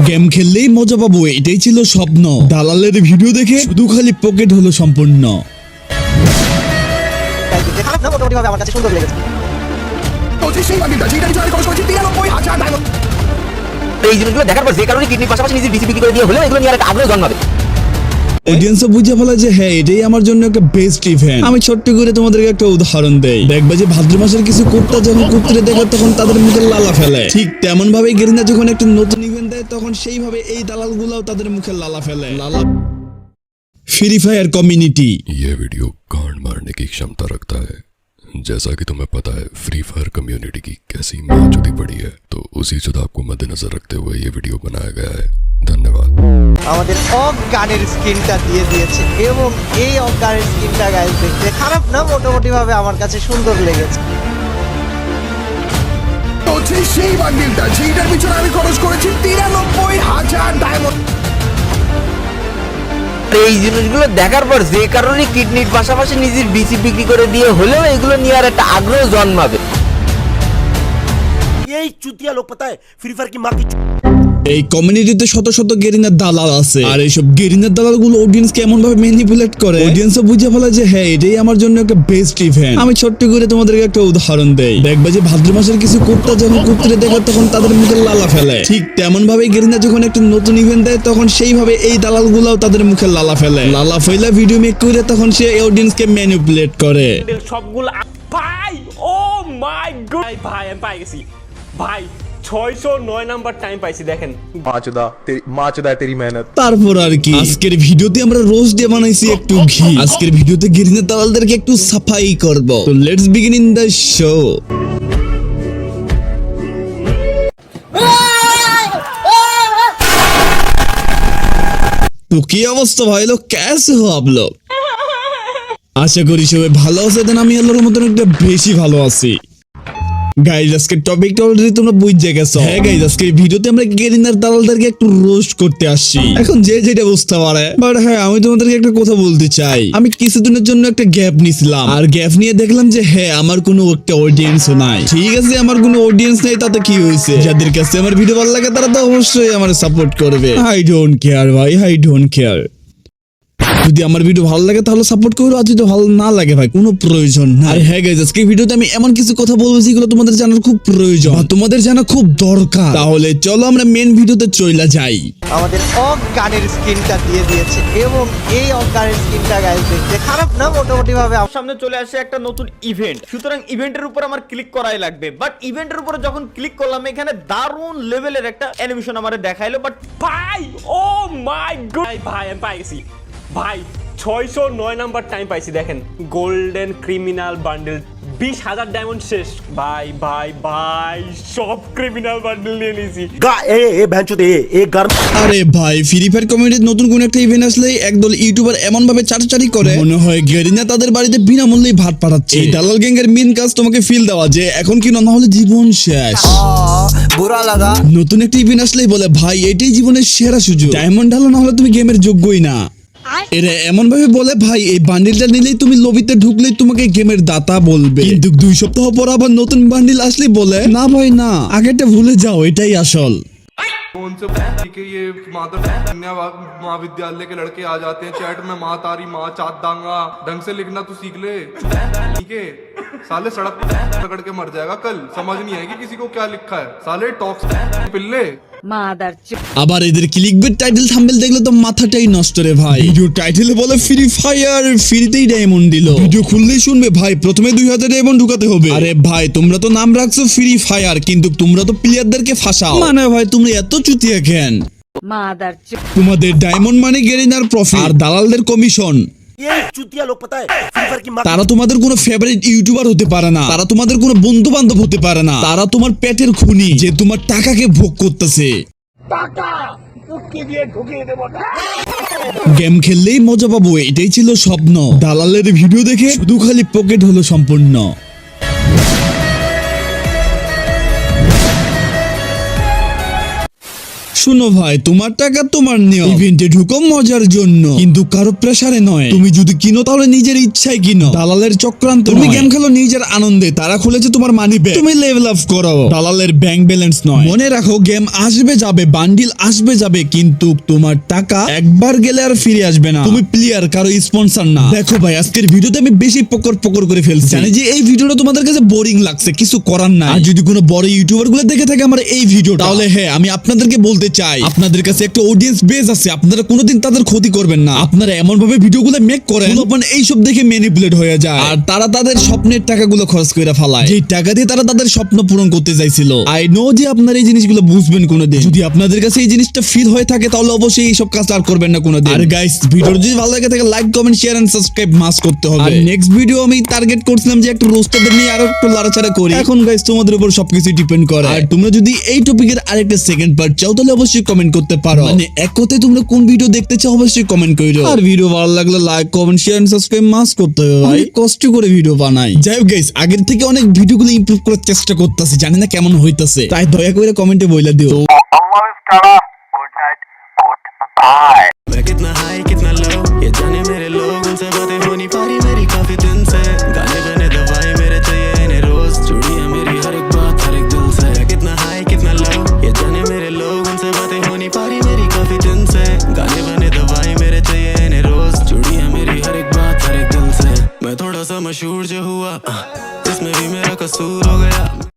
Game খেললেই মজা পাবো, এটাই ছিল স্বপ্ন। দালালের ভিডিও দেখে শুধু খালি পকেট হলো সম্পূর্ণ। খারাপ না, মোটামুটি ভাবে আমার কাছে সুন্দর লেগেছে। এই জিনিসগুলো দেখার পর যে কারণে কিডনির পাশাপাশি নিজের বিসি বিক্রি করে দিয়ে হলেও এগুলো নিয়ে আর একটা আগ্রহ জন্মাবে। অডিয়েন্সও বুঝে ফেলা যে হ্যাঁ এটাই আমার জন্য একটা বেস্ট ইভেন্ট। আমি ছোট্ট করে তোমাদেরকে একটা উদাহরণ দেই। দেখবা যে ভাদ্র মাসের কিছু কুত্তা যখন কুত্তরে দেখে তখন তাদের মুখে লালা ফেলে, ঠিক তেমন ভাবে গেরিনা যখন একটা নতুন ইভেন্ট দেয় তখন সেইভাবে এই দালালগুলাও তাদের মুখে লালা ফেলে। লালা फ्री फायर कम्युनिटी। ये वीडियो कांड मारने की क्षमता रखता है। जैसा कि तुम्हें पता है फ्री फायर कम्युनिटी की कैसी मौजूदी पड़ी है, तो उसी जुदाब को मद्देनजर रखते हुए ये वीडियो बनाया गया है। धन्यवाद। আমাদের অজ্ঞানের স্কিনটা দিয়ে দিয়েছে এবং এই অজ্ঞানের স্কিনটা গাইস দেখতে খারাপ না, মোটামুটি ভাবে আমার কাছে সুন্দর লেগেছে। সেই বান্ডিলটা যেটার পিছনে আমি খরচ করেছি 93,000 ডায়মন্ড। এই জিনিসগুলো দেখার পর যে কারণে কিডনির পাশাপাশি নিজের বিসি বিক্রি করে দিয়ে হলেও এগুলো নিয়ে আর একটা আগ্রহ জন্মাবে। यही चूतिया लोग पता है फ्री फायर की माँ की এই কমিউনিটিতে শত শত গেরিনার দালাল আছে, আর এইসব গেরিনার দালালগুলো অডিয়েন্সকে এমন ভাবে ম্যানিপুলেট করে অডিয়েন্সও বুঝে ফেলে যে হ্যাঁ এটাই আমার জন্য একটা বেস্ট ইভেন্ট। আমি ছোট্ট করে তোমাদেরকে একটা উদাহরণ দেই। দেখবা যে ভাদ্র মাসের কিছু কুত্তা যখন কুত্তরে দেখে তখন তাদের মুখে লালা ফেলে, ঠিক তেমন ভাবে গেরিনা যখন একটা নতুন ইভেন্ট দেয় তখন সেইভাবে এই দালালগুলাও তাদের মুখে লালা ফেলে। লালা ফেলা ভিডিও মেক করে তখন সে অডিয়েন্সকে ম্যানিপুলেট করে। সবগুলো ভাই, ও মাই গড ভাই, আমি পাই গেছি ভাই, 609 নাম্বার টাইম পাইছি। দেখেন माँ चुदा तेरी मेहनत। তারপর আর কি, আজকের ভিডিওতে আমরা রোজ ডে বানাইছি একটু ঘি। আজকের ভিডিওতে গেরিনা দালালদেরকে একটু সাফাই করব। তো let's begin in the show. তো কি অবস্থা ভাই লোক, कैसे हो आप लोग? আশা করি সবাই ভালো আছে। দেন আমি আল্লাহর মতন একটা বেশি ভালো আছি। গাইজ আজকে টপিকটা অলরেডি তোমরা বুঝে গেছো। হ্যাঁ গাইজ আজকে ভিডিওতে আমরা গেরিনার দালালদেরকে একটু রোস্ট করতে আসছি। এখন যে যেটা বুঝতে পারে, বাট হ্যাঁ আমি তোমাদেরকে একটা কথা বলতে চাই। আমি কিছুদিনের জন্য একটা গ্যাপ নিছিলাম, আর গ্যাপ নিয়ে দেখলাম যে হ্যাঁ আমার কোনো একটা অডিয়েন্সও নাই। ঠিক আছে আমার কোনো অডিয়েন্স নেই তাতে কি হয়েছে, যাদের কাছে আমার ভিডিও ভালো লাগে তারা তো অবশ্যই আমার সাপোর্ট করবে। আই ডোন্ট কেয়ার ভাই, আই ডোন্ট কেয়ার। যদি আমার ভিডিও ভালো লাগে তাহলে সাপোর্ট করো, আর যদি ভালো না লাগে ভাই কোনো প্রয়োজন নাই। আর হ্যাঁ গাইস আজকে ভিডিওতে আমি এমন কিছু কথা বলবো যেগুলো তোমাদের জানার খুব প্রয়োজন, তোমাদের জানা খুব দরকার। তাহলে চলো আমরা মেন ভিডিওতে চলে যাই। আমাদের অজ্ঞানের স্কিনটা দিয়ে দিয়েছে এবং এই অজ্ঞানের স্কিনটা গাইস দেখতে খারাপ না, মোটামুটি ভাবে সামনে চলে আসে একটা নতুন ইভেন্ট, সুতরাং ইভেন্টের উপর আমার ক্লিক করাই লাগবে। বাট ইভেন্টের উপর যখন ক্লিক করলাম এখানে দারুণ লেভেলের একটা অ্যানিমেশন আমাদের দেখাইলো। বাট ভাই, ও মাই গড ভাই, আমি পাই গেছি ভাই, 609 নাম্বার টাইম পাইছি। দেখেন গোল্ডেন ক্রিমিনাল বান্ডেল 20,000 ডায়মন্ড শেষ। ভাই ভাই ভাই সব ক্রিমিনাল বান্ডেল নিয়ে নিয়েছি। ए भैंचोद ए घर আরে ভাই ফ্রি ফায়ার কমিউনিটির নতুন কোন একটা ইভেন্ট আসলে একদল ইউটিউবার এমন ভাবে চাটাচাটি করে মনে হয় গেরিনা তাদের বাড়িতে বিনামূল্যে ভাত পাঠাচ্ছে। এই দালাল গ্যাংয়ের মেন কাজ তোমাকে ফিল দেওয়া যে এখন কি না হলে জীবন শেষ। বুরা লাগা। নতুন একটা ইভেন্ট আসলেই বলে ভাই এটাই জীবনের সেরা সুযোগ, ডায়মন্ড ঢালো না হলে তুমি গেমের যোগ্যই না। এরা এমন ভাবে বলে ভাই এই বান্ডিলটা নিলেই তুমি লবিতে ঢুকলেই তোমাকে গেমের দাতা বলবে, কিন্তু 2 সপ্তাহ পর আবার নতুন বান্ডিল আসলেই বলে না ভাই না, আগেটা ভুলে যাও, এটাই আসল। कि ये माधव कन्या महाविद्यालय के लड़के आ जाते हैं चैट में, माँ तारी माँ चात दांगा, ढंग से लिखना तू सीख ले, ठीक है साले सड़क पकड़ के मर जाएगा कल, समझ नहीं आएगी किसी को क्या लिखा है, साले टॉक्स पिल्ले। আবার এদের ক্লিকবেট টাইটেল থাম্বনেল দেখলে তো মাথাটাই নষ্ট রে ভাই। ভিডিও টাইটেলে বলে ফ্রি ফায়ার, ফ্রিতেই ডায়মন্ড দিল। ভিডিও খুললেই শুনবে ভাই প্রথমে 2000 ডায়মন্ড ঢুকাতে হবে। আরে ভাই তোমরা তো নাম রাখছো ফ্রি ফায়ার, কিন্তু তোমরা তো প্লেয়ারদেরকে ফাঁসাও। মানে ভাই তোমরা এত চুতিয়া কেন? তোমাদের ডায়মন্ড মানে গেরিনার প্রফিট আর দালালদের কমিশন। यही चूतिया लोग पता है फ्री फायर की माँ তারা তোমাদের কোনো ফেভারিট ইউটিউবার হতে পারে না, তারা তোমাদের কোনো বন্ধু বান্ধব হতে পারে না, তারা তোমার পেটের খুনি যে তোমার টাকাকে ভোগ করতেছে। গেম খেললেই মজা পাবো, এটাই ছিল স্বপ্ন। দালালের ভিডিও দেখে শুধু খালি পকেট হলো সম্পূর্ণ। শুনো ভাই, তোমার টাকা তোমার নিয়ম, ইভেন্টে ঢুকো মজার জন্য, কিন্তু কারো প্রেসারে নয়। তুমি যদি কিনো তাহলে নিজের ইচ্ছায় কিনো, দালালের চক্রান্ত। তুমি গেম খেলো নিজের আনন্দে, তারা খুলেছে তোমার মানি ব্যাগ, তুমি লেভেল আপ করো, দালালের ব্যাংক ব্যালেন্স নয়। মনে রাখো, গেম আসবে যাবে, বান্ডিল আসবে যাবে, কিন্তু তোমার টাকা একবার গেলে আর ফিরে আসবে না। তুমি প্লেয়ার, কারো স্পন্সর না। দেখো ভাই, আজকের ভিডিওতে আমি বেশি পকর করে ফেলছি, জানি যে এই ভিডিওটা তোমাদের কাছে বোরিং লাগছে, কিছু করার নাই। আর যদি কোনো বড় ইউটিউবার গুলো দেখে থাকে আমার এই ভিডিও, তাহলে হ্যাঁ, আমি আপনাদেরকে বলতে চাই, আপনাদের কাছে একটা অডিয়েন্স বেস আছে, আপনারা কোনোদিন তাদের ক্ষতি করবেন না। আপনারা এমন ভাবে ভিডিওগুলো মেক করেন, এইসব দেখে ম্যানিপুলেট হয়ে যায়, আর তারা তাদের স্বপ্নের টাকাগুলো খরচ করে ফেলায়, যে টাকা দিয়ে তারা তাদের স্বপ্ন পূরণ করতে চাইছিল। আই নো যে আপনারা এই জিনিসগুলো বুঝবেন কোনোদিন। যদি আপনাদের কাছে এই জিনিসটা ফিল হয়ে থাকে, তাহলে অবশ্যই এইসব কাজ আর করবেন না কোনোদিন। আর গাইস, ভিডিও যদি ভালো লাগে থাকে like, comment, share and subscribe must করতে হবে। আর নেক্সট ভিডিও আমি টার্গেট করছিলাম যে একটা রোস্টারদের নিয়ে আরো একটু লড়াচড়া করি। এখন গাইস, তোমাদের উপর সবকিছু ডিপেন্ড করে। আর তোমরা যদি এই টপিকের আরেকটা সেকেন্ড পার্ট চাও, তাহলে অবশ্যই কমেন্ট করতে পারো। মানে এক কথায় তোমরা কোন ভিডিও দেখতে চাও অবশ্যই কমেন্ট করো। আর ভিডিও ভালো লাগলে like, comment, share and subscribe must করতে হবে ভাই, কষ্ট করে ভিডিও বানাই। যাই হোক গাইস, আগের থেকে অনেক ভিডিওগুলো ইমপ্রুভ করার চেষ্টা করতেছি, জানি না কেমন হইতাছে, তাই দয়া করে কমেন্টে বইলা দিও। मैं कितना हाई कितना लो, ये जाने मेरे लोग, उनसे बातें हो नहीं पा रही मेरी काफी दिन से। गाने बने दवाई मेरे चाहिए इन्हें रोज, जुड़ी है मेरी हर एक बात हर एक दिल से। मैं कितना हाई कितना लो, ये जाने मेरे लोग, उनसे बातें हो नहीं पा रही मेरी काफी दिन से। गाने बने दवाई मेरे चाहिए इन्हें रोज, जुड़ी है मेरी हर एक बात हर एक दिल से। मैं थोड़ा सा मशहूर जो हुआ, इसमें भी मेरा कसूर हो गया।